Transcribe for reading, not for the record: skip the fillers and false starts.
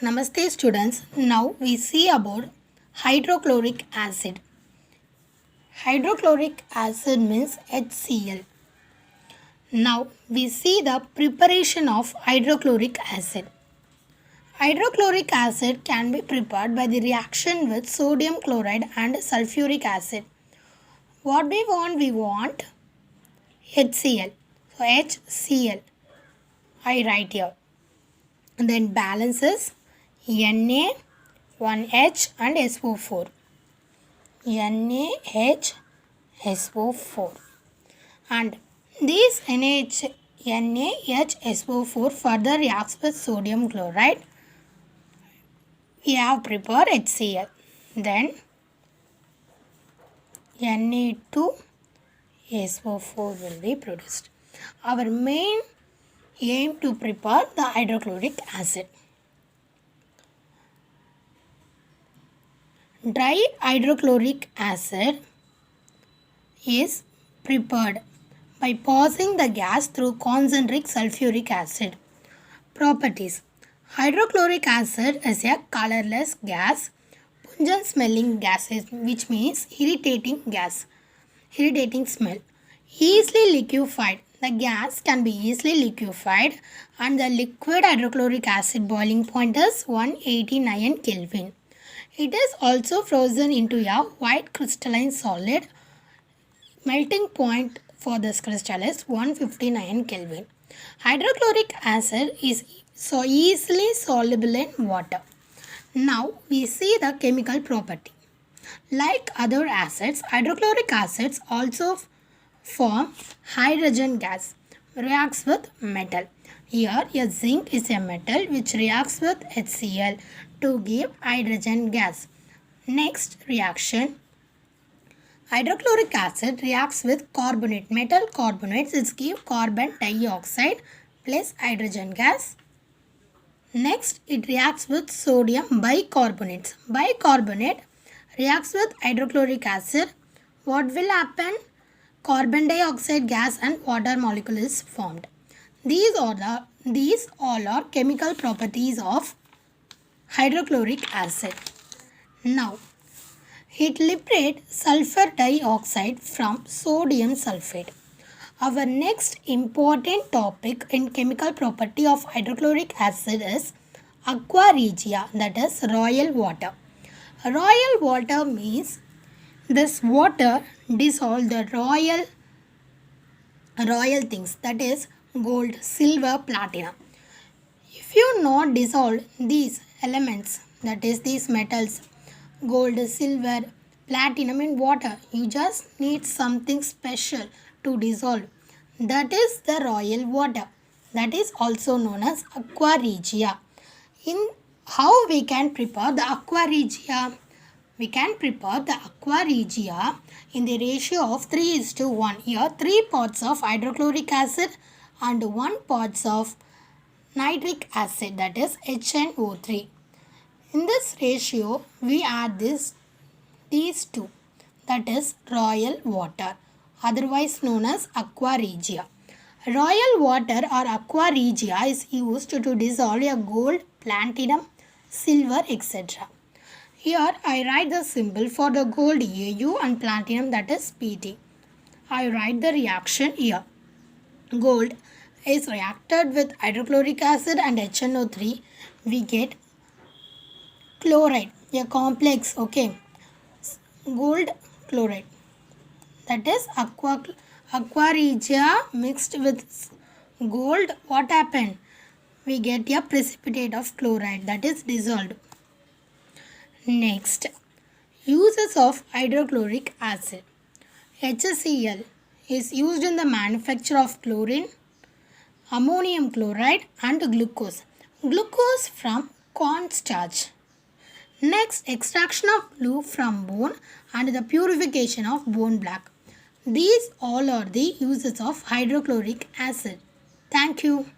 Namaste students. Now we see about hydrochloric acid. Hydrochloric acid means HCl. Now we see the preparation of hydrochloric acid. Hydrochloric acid can be prepared by the reaction with sodium chloride and sulfuric acid. What we want? We want HCl. So HCl. I write here. And then balances Na, 1H and SO4. NaH, SO4. And these NaHSO4 further reacts with sodium chloride. We have prepared HCl. Then Na2SO4 will be produced. Our main aim to prepare the hydrochloric acid. Dry hydrochloric acid is prepared by passing the gas through concentric sulfuric acid. Properties. Hydrochloric acid is a colorless gas, pungent smelling gases, which means irritating smell. Easily liquefied. The gas can be easily liquefied and the liquid hydrochloric acid boiling point is 189 Kelvin. It is also frozen into a white crystalline solid. Melting point for this crystal is 159 Kelvin. Hydrochloric acid is so easily soluble in water. Now we see the chemical property. Like other acids, hydrochloric acids also form hydrogen gas, reacts with metal. Here a zinc is a metal which reacts with HCl to give hydrogen gas. Next reaction, hydrochloric acid reacts with carbonate. Metal carbonates is give carbon dioxide plus hydrogen gas. Next it reacts with sodium bicarbonates. Bicarbonate reacts with hydrochloric acid. What will happen? Carbon dioxide gas and water molecule is formed. These all are chemical properties of hydrochloric acid. Now, it liberates sulfur dioxide from sodium sulfate. Our next important topic in chemical property of hydrochloric acid is aqua regia, that is royal water. Royal water means this water dissolve the royal things, that is gold, silver, platinum. If you not dissolve these elements, that is these metals, gold, silver, platinum in water, you just need something special to dissolve. That is the royal water. That is also known as aqua regia. In how we can prepare the aqua regia? We can prepare the aqua regia in the ratio of 3:1. Here 3 parts of hydrochloric acid and 1 parts of nitric acid, that is HNO3. In this ratio we add these two, that is royal water, otherwise known as aqua regia. Royal water or aqua regia is used to dissolve a gold, platinum, silver, etc. Here I write the symbol for the gold AU and platinum, that is PT. I write the reaction here. Gold is reacted with hydrochloric acid and HNO3. We get chloride, a complex, okay, gold chloride. That is aqua regia mixed with gold. What happened? We get a precipitate of chloride, that is dissolved. Next, uses of hydrochloric acid. HCl is used in the manufacture of chlorine, ammonium chloride and glucose. Glucose from cornstarch. Next, extraction of blue from bone and the purification of bone black. These all are the uses of hydrochloric acid. Thank you.